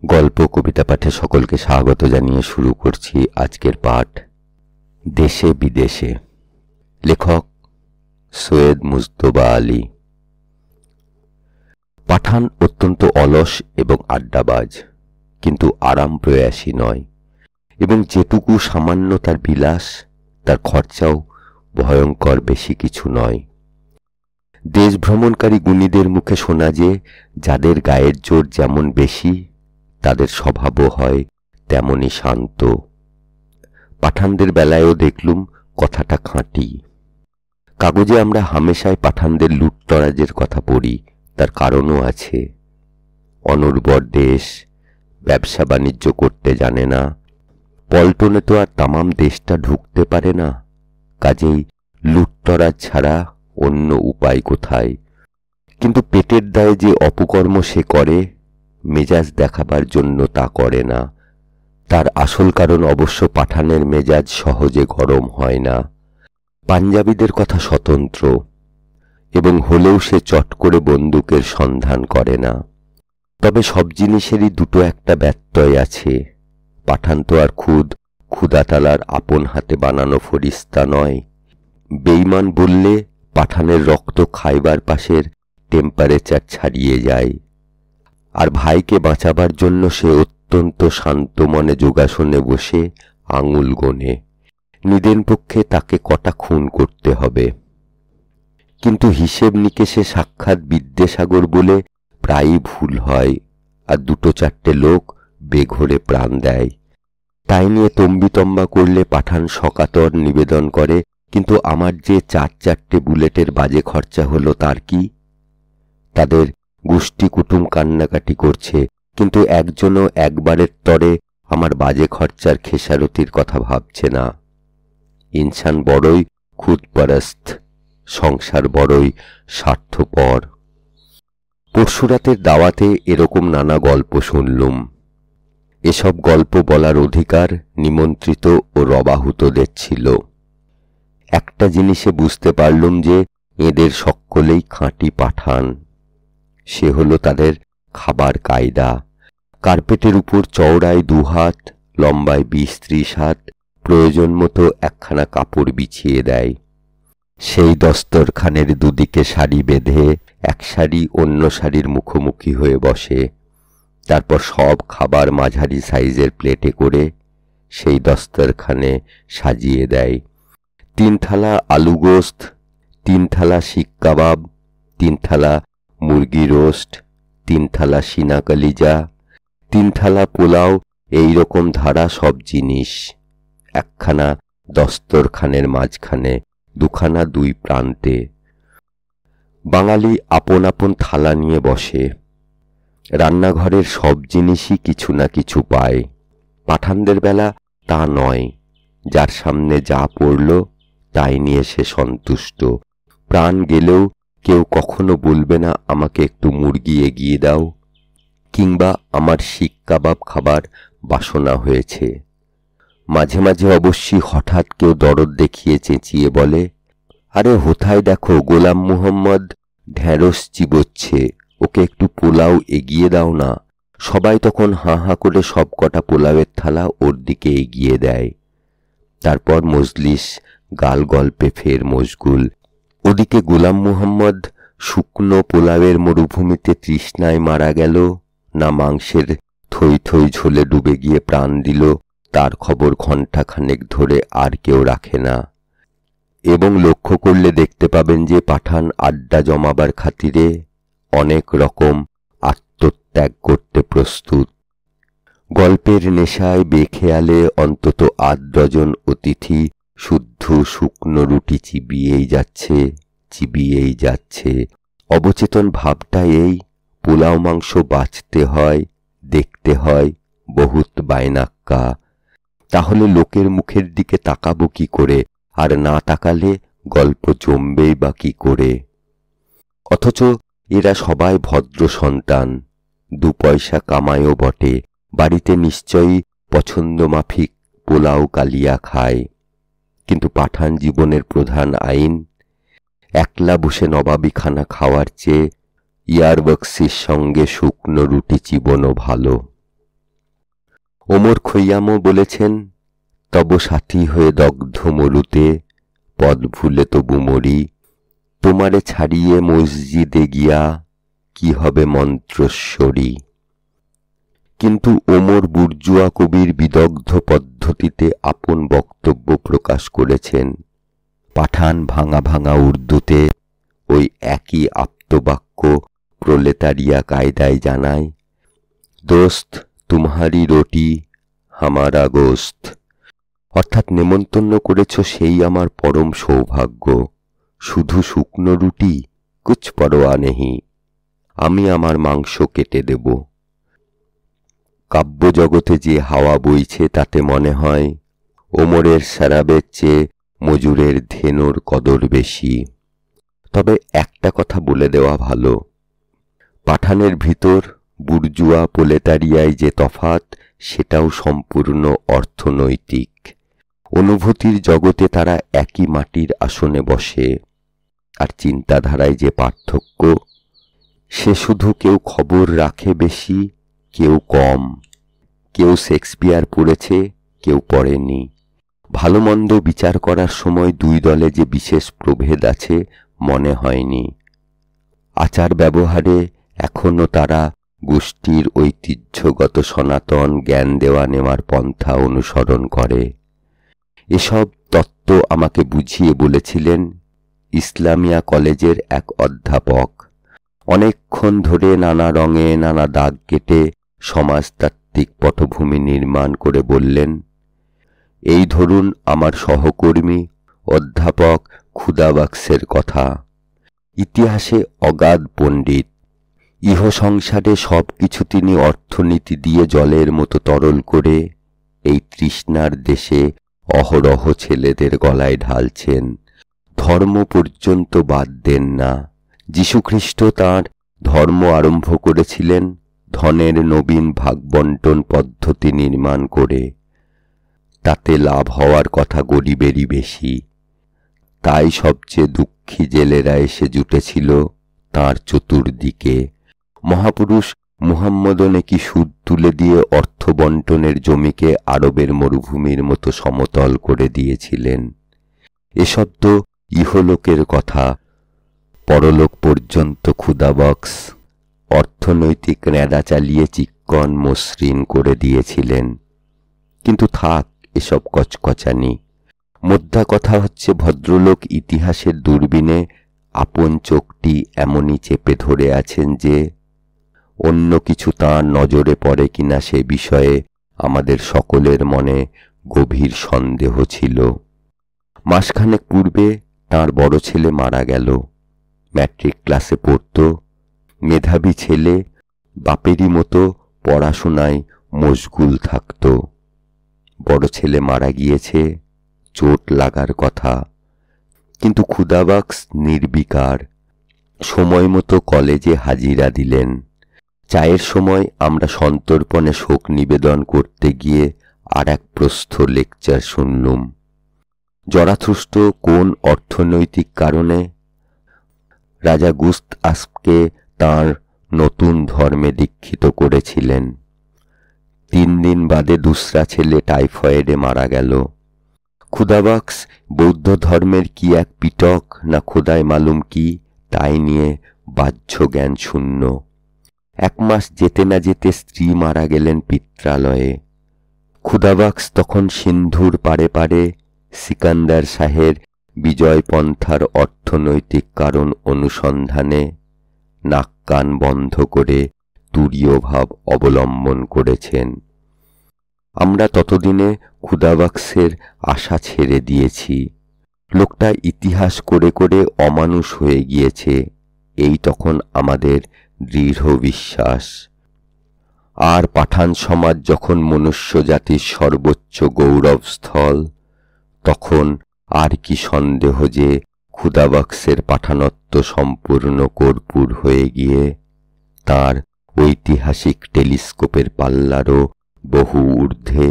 গল্প কবিতা পাঠে সকলকে স্বাগত জানিয়ে শুরু করছি আজকের পাঠ। দেশে বিদেশে। লেখক সৈয়দ মুজতবা আলী। পাঠান অত্যন্ত অলস এবং আড্ডাবাজ, কিন্তু আরাম প্রয়াসী নয়, এবং যেটুকু সামান্য তার বিলাস, তার খরচাও ভয়ঙ্কর বেশি কিছু নয়। দেশ ভ্রমণকারী গুণীদের মুখে শোনা যে যাদের গায়ের জোর যেমন বেশি, তাদের স্বভাবও হয় তেমনই শান্ত। পাঠানদের বেলায়ও দেখলুম কথাটা খাঁটি। কাগজে আমরা হামেশাই পাঠানদের লুটতরাজের কথা পড়ি, তার কারণও আছে। অনুর্বর দেশ, ব্যবসা বাণিজ্য করতে জানে না, পল্টনে তো আর তামাম দেশটা ঢুকতে পারে না, কাজেই লুটতরাজ ছাড়া অন্য উপায় কোথায়? কিন্তু পেটের দায়ে যে অপকর্ম সে করে, মেজাজ দেখাবার জন্য তা করে না। তার আসল কারণ অবশ্য পাঠানের মেজাজ সহজে গরম হয় না। পাঞ্জাবিদের কথা স্বতন্ত্র, এবং হলেও সে চট করে বন্দুকের সন্ধান করে না। তবে সব জিনিসেরই দুটো একটা ব্যত্যয় আছে। পাঠান তো আর ক্ষুদাতালার আপন হাতে বানানো ফরিস্তা নয়। বেঈমান বললে পাঠানের রক্ত খাইবার পাশের টেম্পারেচার ছাড়িয়ে যায়। আর ভাইকে বাঁচাবার জন্য সে অত্যন্ত শান্ত মনে যোগাসনে বসে আঙুল গোনে, নিদেন পক্ষে তাকে কটা খুন করতে হবে। কিন্তু হিসেব নিকেশে সাক্ষাৎ বিদ্যাসাগর বলে প্রায়ই ভুল হয়, আর দুটো চারটে লোক বেঘোরে প্রাণ দেয়। তাই নিয়ে তম্বিতম্বা করলে পাঠান সকাতর নিবেদন করে, কিন্তু আমার যে চারটে বুলেটের বাজে খরচা হলো তার কি? তাদের গোষ্ঠী কুটুম কান্নাকাটি করছে, কিন্তু একজনও একবারের তরে আমার বাজে খরচার খেসারতির কথা ভাবছে না। ইনসান বড়ই খুদপরস্ত, সংসার বড়ই স্বার্থপর। পরশুরাতের দাওয়াতে এরকম নানা গল্প শুনলুম। এসব গল্প বলার অধিকার নিমন্ত্রিত ও রবাহুতদের ছিল। একটা জিনিসে বুঝতে পারলুম যে এদের সকলেই খাঁটি পাঠান। সে হলো তাদের খাবার কায়দা। কার্পেটের উপর চওড়ায় 2 হাত, লম্বায় 20-30 হাত প্রয়োজন মতো একখানা কাপড় বিছিয়ে দেয়। সেই দস্তরখানের দুদিকে সারি বেঁধে এক সারি অন্য সারির মুখোমুখি হয়ে বসে। তারপর সব খাবার মাঝারি সাইজের প্লেটে করে সেই দস্তরখানে সাজিয়ে দেয়। 3 থালা আলু গোস্ত, 3 থালা শিক কাবাব, 3 থালা মুরগি রোস্ট, 3 থালা সিনা কালিজা, 3 থালা পোলাও, এইরকম ধারা সব জিনিস একখানা দস্তরখানের মাঝখানে, 2খানা 2 প্রান্তে। বাঙালি আপন আপন থালা নিয়ে বসে। রান্নাঘরের সব জিনিসই কিছু না কিছু পায়। পাঠানদের বেলা তা নয়। যার সামনে যা পড়ল তাই নিয়ে সে সন্তুষ্ট। প্রাণ গেলেও কেউ কখনো বলবে না আমাকে একটু মুরগি এগিয়ে দাও, কিংবা আমার শিক কাবাব খাবার বাসনা হয়েছে। মাঝে মাঝে অবশ্যই হঠাৎ কেউ দরদ দেখিয়ে চেঁচিয়ে বলে, আরে হোথায় দেখো গোলাম মুহাম্মদ ঢেঁড়স চিবোচ্ছে, ওকে একটু পোলাও এগিয়ে দাও না। সবাই তখন হাঁ হাঁ করে সব কটা পোলাওয়ের থালা ওর দিকে এগিয়ে দেয়। তারপর মজলিস গাল গল্পে ফের মশগুল। ওদিকে গোলাম মুহাম্মদ শুকনো পোলাওয়ের মরুভূমিতে তৃষ্ণায় মারা গেল, না মাংসের থই থই ঝোলে ডুবে গিয়ে প্রাণ দিল, তার খবর ঘণ্টাখানেক ধরে আর কেউ রাখে না। এবং লক্ষ্য করলে দেখতে পাবেন যে পাঠান আড্ডা জমাবার খাতিরে অনেক রকম আত্মত্যাগ করতে প্রস্তুত। গল্পের নেশায় বেখেয়ালে অন্তত 8 ডজন অতিথি শুদ্ধ শুকনো রুটি চিবিয়েই যাচ্ছে। অবচেতন ভাবটা এই, পোলাও মাংস বাঁচতে হয়, দেখতে হয়, বহুত বাইনাক্কা। তাহলে লোকের মুখের দিকে তাকাবো কি করে, আর না তাকালে গল্প জমবেই বা কি করে? অথচ এরা সবাই ভদ্র সন্তান, 2 পয়সা কামায়ও বটে, বাড়িতে নিশ্চয়ই পছন্দ মাফিক পোলাও কালিয়া খায়। কিন্তু পাঠান জীবনের প্রধান আইন, একলা বসে নবাবি খানা খাওয়ার চেয়ে ইয়ারবক্সির সঙ্গে শুকনো রুটি চিবোনো ভালো। ওমর খৈয়ামও বলেছেন, তব সাথী হয়ে দগ্ধ মরুতে পদ ভুলে তবু মরি, তোমারে ছাড়িয়ে মসজিদে গিয়া কি হবে মন্ত্রস্বরী। কিন্তু ওমর বুর্জুয়া কবির বিদগ্ধ পদ্ধতিতে আপন বক্তব্য প্রকাশ করেছেন। পাঠান ভাঙা ভাঙা উর্দুতে ওই একই আপ্তবাক্য প্রলেতারিয়া কায়দায় জানায়, দোস্ত তুমহারি রোটি হামারা গোস্ত, অর্থাৎ নেমন্তন্ন করেছ সেই আমার পরম সৌভাগ্য, শুধু শুকনো রুটি কুছ পরোয়া নেহি, আমি আমার মাংস কেটে দেব। কাব্যজগতে যে হাওয়া বইছে তাতে মনে হয় ওমরের শরাবের চেয়ে মজুরের ধেনুর কদর বেশি। তবে একটা কথা বলে দেওয়া ভালো, পাঠানের ভিতর বুর্জুয়া প্রলেতারিয়ায় যে তফাৎ সেটাও সম্পূর্ণ অর্থনৈতিক। অনুভূতির জগতে তারা একই মাটির আসনে বসে, আর চিন্তাধারায় যে পার্থক্য সে শুধু কেউ খবর রাখে বেশি, কেউ কম, কেউ শেক্সপিয়ার পড়েছে, কেউ পড়েনি। ভালো মন্দ বিচার করার সময় দুই দলে যে বিশেষ প্রভেদ আছে মনে হয়নি। আচার ব্যবহারে এখনো তারা গোষ্ঠীর ঐতিহ্যগত সনাতন জ্ঞান দেওয়া নেওয়ার পন্থা অনুসরণ করে। এসব তত্ত্ব আমাকে বুঝিয়ে বলেছিলেন ইসলামিয়া কলেজের এক অধ্যাপক। অনেকক্ষণ ধরে নানা রঙে নানা দাগ কেটে সমাজতাত্ত্বিক পটভূমি নির্মাণ করে বললেন, এই ধরুন আমার সহকর্মী অধ্যাপক ক্ষুদাবাক্সের কথা। ইতিহাসে অগাধ পণ্ডিত, ইহ সংসারে সব কিছু তিনি অর্থনীতি দিয়ে জলের মতো তরল করে এই তৃষ্ণার দেশে অহরহ ছেলেদের গলায় ঢালছেন। ধর্ম পর্যন্ত বাদ দেন না। যীশুখ্রিস্ট তাঁর ধর্ম আরম্ভ করেছিলেন ধনের নবীন ভাগবণ্টন পদ্ধতি নির্মাণ করে। তাতে লাভ হওয়ার কথা গরিবেরই বেশি। তাই সবচেয়ে দুঃখী জেলেরা এসে জুটেছিল তাঁর চতুর্দিকে। মহাপুরুষ মুহাম্মদও নাকি সুদ তুলে দিয়ে অর্থ বণ্টনের জমিকে আরবের মরুভূমির মতো সমতল করে দিয়েছিলেন। এসব তো ইহলোকের কথা, পরলোক পর্যন্ত ক্ষুদাবক্স অর্থনৈতিক রেঁদা চালিয়ে চিক্কন মসৃণ করে দিয়েছিলেন। কিন্তু থাক এসব কচকচানি, মোদ্দা কথা হচ্ছে ভদ্রলোক ইতিহাসের দূরবীনে আপন চোখটি এমনই চেপে ধরে আছেন যে অন্য কিছু তাঁর নজরে পড়ে কিনা সে বিষয়ে আমাদের সকলের মনে গভীর সন্দেহ ছিল। মাসখানেক পূর্বে তাঁর বড় ছেলে মারা গেল। ম্যাট্রিক ক্লাসে পড়ত, মেধাবী ছেলে, বাপেরই মতো পড়াশোনায় মশগুল থাকত। বড় ছেলে মারা গিয়েছে, চোট লাগার কথা, কিন্তু ক্ষুদাবাক্স নির্বিকার। সময় মতো কলেজে হাজিরা দিলেন। চায়ের সময় আমরা সন্তর্পণে শোক নিবেদন করতে গিয়ে আর এক প্রস্থ লেকচার শুনলুম। জরাথুস্ট কোন অর্থনৈতিক কারণে রাজা গুস্ত আসপকে তাঁর নতুন ধর্মে দীক্ষিত করেছিলেন। 3 দিন বাদে দুসরা ছেলে টাইফয়েডে মারা গেল। ক্ষুদাবাক্স বৌদ্ধ ধর্মের কি এক পিটক না খোদায় মালুম কি, তাই নিয়ে বাহ্য জ্ঞান শূন্য। 1 মাস যেতে না যেতে স্ত্রী মারা গেলেন পিত্রালয়ে। ক্ষুদাবাক্স তখন সিন্ধুর পারে পারে সিকান্দার শাহের বিজয় পন্থার অর্থনৈতিক কারণ অনুসন্ধানে নাক কান বন্ধ করে তুরীয় ভাব অবলম্বন করেছেন। আমরা ততদিনে ক্ষুদাবাক্সের আশা ছেড়ে দিয়েছি। লোকটা ইতিহাস করে করে অমানুষ হয়ে গিয়েছে, এই তখন আমাদের দৃঢ় বিশ্বাস। আর পাঠান সমাজ যখন মনুষ্য জাতির সর্বোচ্চ গৌরবস্থল, তখন আর কি সন্দেহ যে ক্ষুদাবাক্সের পাঠানত্ব সম্পূর্ণ কর্পূর হয়ে গিয়ে তার ঐতিহাসিক টেলিস্কোপের পাল্লারও বহু ঊর্ধ্বে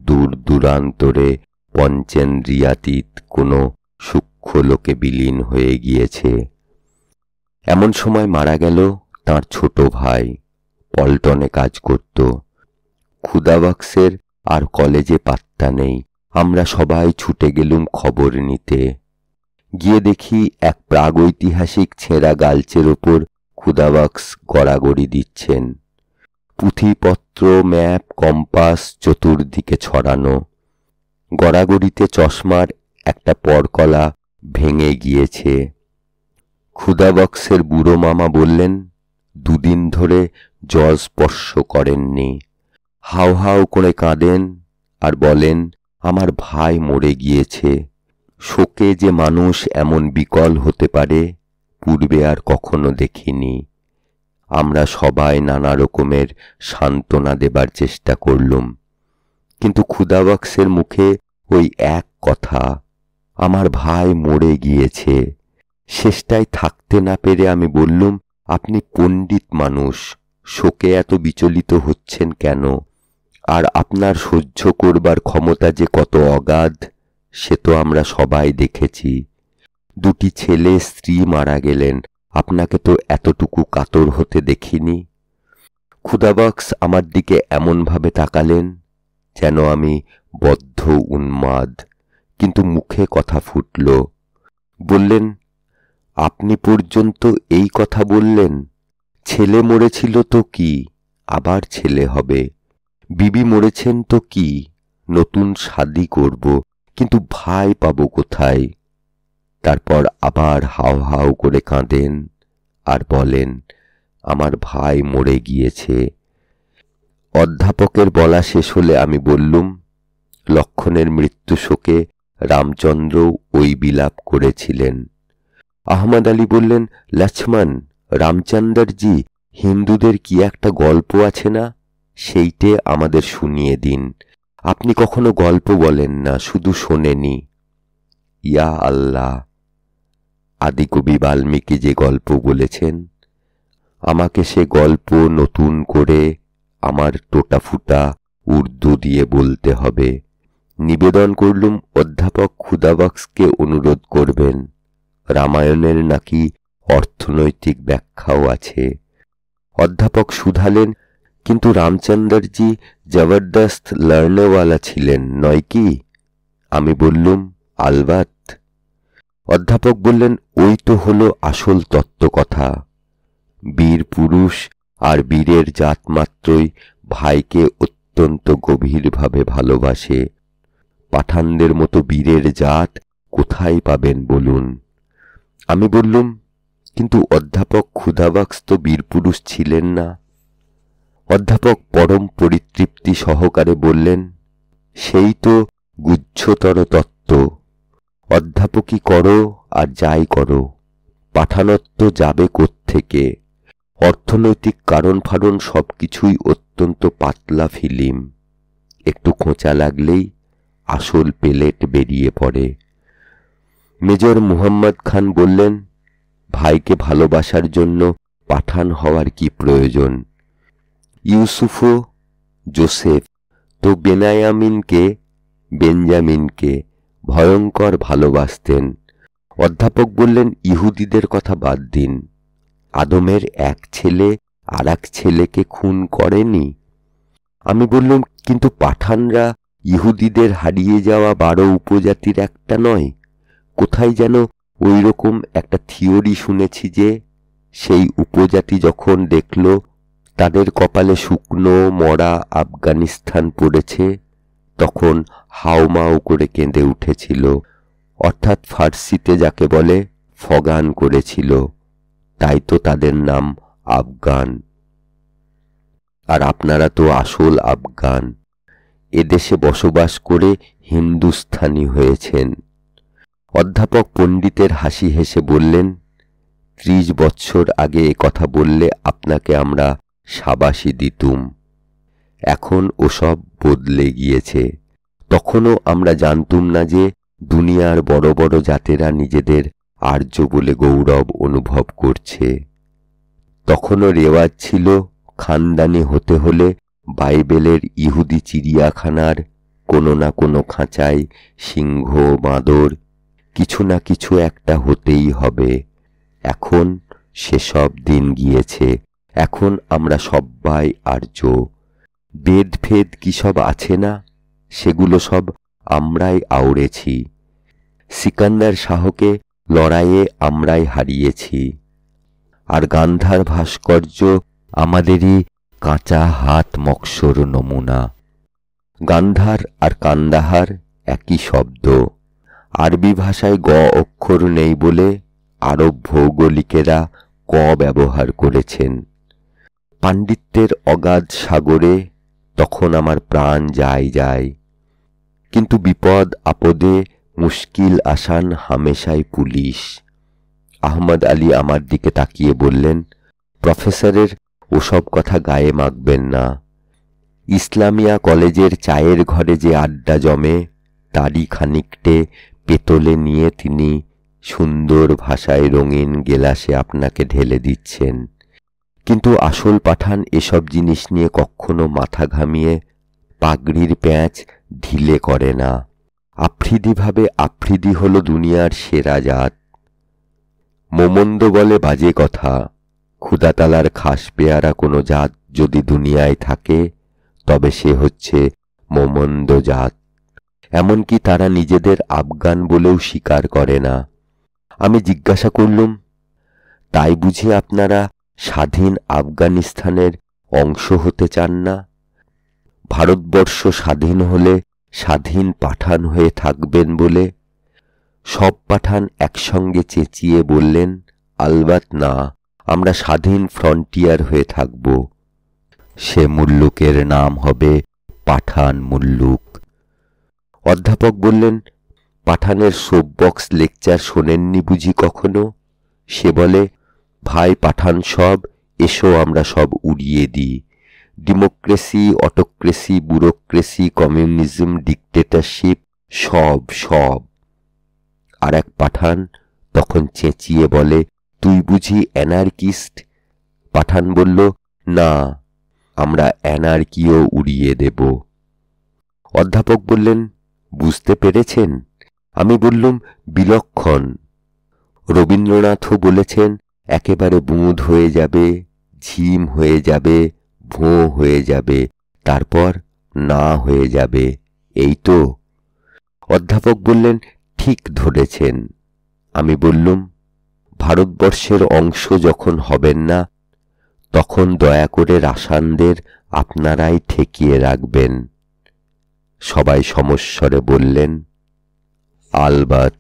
দূর দূরান্তরে পঞ্চেন্দ্রিয়াতীত কোনো সূক্ষ্ম লোকে বিলীন হয়ে গিয়েছে। এমন সময় মারা গেল তাঁর ছোট ভাই, পল্টনে কাজ করত। ক্ষুদাবাক্সের আর কলেজে পাত্তা নেই। আমরা সবাই ছুটে গেলুম খবর নিতে। গিয়ে দেখি এক প্রাগৈতিহাসিক ছেঁড়া গালচের ওপর ক্ষুদাবাক্স গড়াগড়ি দিচ্ছেন। পুঁথিপত্র, ম্যাপ, কম্পাস চতুর্দিকে ছড়ানো। গড়াগড়িতে চশমার একটা পরকলা ভেঙে গিয়েছে। ক্ষুদাবাক্সের বুড়ো মামা বললেন, 2 দিন ধরে জল স্পর্শ করেননি। হাউ হাউ করে কাঁদেন আর বলেন, আমার ভাই মরে গিয়েছে। শোকে যে মানুষ এমন বিকল হতে পারে পূর্বে আর কখনো দেখিনি। আমরা সবাই নানা রকমের সান্ত্বনা দেবার চেষ্টা করলুম, কিন্তু ক্ষুদাবাক্সের মুখে ওই এক কথা, আমার ভাই মরে গিয়েছে। শেষটায় থাকতে না পেরে আমি বললুম, আপনি পণ্ডিত মানুষ, শোকে এত বিচলিত হচ্ছেন কেন? আর আপনার সহ্য করবার ক্ষমতা যে কত অগাধ সে তো আমরা সবাই দেখেছি। 2টি ছেলে স্ত্রী মারা গেলেন, আপনাকে তো এতটুকু কাতর হতে দেখিনি। ক্ষুদাবাক্স আমার দিকে এমনভাবে তাকালেন যেন আমি বদ্ধ উন্মাদ, কিন্তু মুখে কথা ফুটল। বললেন, আপনি পর্যন্ত এই কথা বললেন? ছেলে মরেছিল তো কি, আবার ছেলে হবে। বিবি মরেছেন তো কি, নতুন শাদী করব, কিন্তু ভাই পাবো কোথায়? তারপর আবার হাউ হাউ করে কাঁদেন আর বলেন, আমার ভাই মরে গিয়েছে। অধ্যাপকের বলা শেষ হলে আমি বললুম, লক্ষণের মৃত্যু শোকে রামচন্দ্র ওই বিলাপ করেছিলেন। আহমদ আলী বললেন, লক্ষ্মণ, রামচন্দ্রজি, হিন্দুদের কি একটা গল্প আছে না, সেইটে আমাদের শুনিয়ে দিন। আপনি কখনো গল্প বলেন না, শুধু শোনেনি। ইয়া আল্লাহ, আদিকবি বাল্মীকি যে গল্প বলেছেন, আমাকে সে গল্প নতুন করে আমার টোটাফুটা উর্দু দিয়ে বলতে হবে। নিবেদন করলুম অধ্যাপক ক্ষুদাবাক্সকে অনুরোধ করবেন। রামায়ণের নাকি অর্থনৈতিক ব্যাখ্যাও আছে। অধ্যাপক শুধালেন, কিন্তু রামচন্দ্রজি জবরদস্ত লড়নেওয়ালা ছিলেন নয় কি? আমি বললুম, আলবাত। অধ্যাপক বললেন, ওই তো হলো আসল তত্ত্ব কথা। বীর পুরুষ আর বীরের জাত মাত্রই ভাইকে অত্যন্ত গভীরভাবে ভালোবাসে। পাঠানদের মতো বীরের জাত কোথায় পাবেন বলুন? আমি বললুম, কিন্তু অধ্যাপক ক্ষুদাবাক্স তো বীরপুরুষ ছিলেন না। অধ্যাপক পরম পরিতৃপ্তি সহকারে বললেন, সেই তো গুচ্ছতর তত্ত্ব। অধ্যাপকই করো আর যাই করো, পাঠানত্ব যাবে কোত্থেকে? অর্থনৈতিক কারণ ফারণ সবকিছুই অত্যন্ত পাতলা ফিল্ম। একটু খোঁচা লাগলেই আসল পেলেট বেরিয়ে পড়ে। মেজর মুহাম্মদ খান বললেন, ভাইকে ভালোবাসার জন্য পাঠান হওয়ার কি প্রয়োজন? ইউসুফও জোসেফ তো বেঞ্জামিনকে ভয়ঙ্কর ভালোবাসতেন। অধ্যাপক বললেন, ইহুদিদের কথা বাদ দিন, আদমের এক ছেলে আর এক ছেলেকে খুন করেনি? আমি বললাম, কিন্তু পাঠানরা ইহুদিদের হারিয়ে যাওয়া 12 উপজাতির একটা নয়? কোথায় যেন ওই রকম একটা থিওরি শুনেছি যে সেই উপজাতি যখন দেখল তাদের কপালে শুকনো মরা আফগানিস্তান পড়েছে, তখন হাউমাউ করে কেঁদে উঠেছিল, অর্থাৎ ফার্সিতে যাকে বলে ফগান করেছিল। তাই তো তাদের নাম আফগান। আর আপনারা তো আসল আফগান, এদেশে বসবাস করে হিন্দুস্থানি হয়েছেন। অধ্যাপক পণ্ডিতের হাসি হেসে বললেন, 30 বৎসর আগে এ কথা বললে আপনাকে আমরা শাবাশি দিতুম। এখন ওসব বদলে গিয়েছে। তখনও আমরা জানতুম না যে দুনিয়ার বড় বড় জাতেরা নিজেদের আর্য বলে গৌরব অনুভব করছে। তখনও রেওয়াজ ছিল খানদানি হতে হলে বাইবেলের ইহুদি চিড়িয়াখানার কোনো না কোনো খাঁচায় সিংহ বাঁদর কিছু না কিছু একটা হতেই হবে। এখন সেসব দিন গিয়েছে। এখন আমরা সবাই আর্য। বেদ ফেদ কি সব আছে না, সেগুলো সব আমরাই আওড়েছি। সিকান্দার শাহকে লড়াইয়ে আমরাই হারিয়েছি। আর গান্ধার ভাস্কর্য আমাদেরই কাঁচা হাত মক্সর নমুনা। গান্ধার আর কান্দাহার একই শব্দ। আরবি ভাষায় গ অক্ষর নেই বলে আরব ভৌগোলিকেরা ক ব্যবহার করেছেন। পাণ্ডিত্যের অগাধ সাগরে তখন আমার প্রাণ যায়, কিন্তু বিপদ আপদে মুশকিল আসান হামেশাই পুলিশ। আহমদ আলী আমার দিকে তাকিয়ে বললেন, প্রফেসরের ওসব কথা গায়ে মাখবেন না। ইসলামিয়া কলেজের চায়ের ঘরে যে আড্ডা জমে, তারই খানিকটে পেতলে নিয়ে তিনি সুন্দর ভাষায় রঙিন গেলাসে আপনাকে ঢেলে দিচ্ছেন। কিন্তু আসল পাঠান এসব জিনিস নিয়ে কখনো মাথা ঘামিয়ে পাগড়ির প্যাঁচ ঢিলে করে না। আফ্রিদিভাবে আফ্রিদি হল দুনিয়ার সেরা জাত। মোমন্দ বলে বাজে কথা, ক্ষুদাতালার খাস পেয়ারা কোনো জাত যদি দুনিয়ায় থাকে, তবে সে হচ্ছে মোমন্দ জাত। এমনকি তারা নিজেদের আফগান বলেও স্বীকার করে না। আমি জিজ্ঞাসা করলুম, তাই বুঝি আপনারা স্বাধীন আফগানিস্তানের অংশ হতে চান না? ভারতবর্ষ স্বাধীন হলে স্বাধীন পাঠান হয়ে থাকবেন বলে? সব পাঠান একসঙ্গে চেঁচিয়ে বললেন, আলবাত না, আমরা স্বাধীন ফ্রন্টিয়ার হয়ে থাকব। সে মুল্লুকের নাম হবে পাঠান মুল্লুক। অধ্যাপক বললেন, পাঠানের সোপবক্স লেকচার শোনেননি বুঝি কখনো? সে বলে, ভাই পাঠান সব, এসো আমরা সব উড়িয়ে দিই। Democracy, autocracy, bureaucracy, communism, dictatorship, সব সব। আর এক পাঠান তখন চেঁচিয়ে বলে, তুই বুঝি অ্যানার্কিস্ট? পাঠান বলল, না, আমরা অ্যানার্কিও উড়িয়ে দেব। অধ্যাপক বললেন, বুঝতে পেরেছেন? আমি বললুম, বিলক্ষণ। রবীন্দ্রনাথও বলেছেন, একেবারে বুঁদ হয়ে যাবে, ঝিম হয়ে যাবে, ভোঁ হয়ে যাবে, তারপর না হয়ে যাবে, এই তো। অধ্যাপক বললেন, ঠিক ধরেছেন। আমি বললুম, ভারতবর্ষের অংশ যখন হবেন না, তখন দয়া করে রাশানদের আপনারাই ঠেকিয়ে রাখবেন। সবাই সমস্বরে বললেন, আলবাত।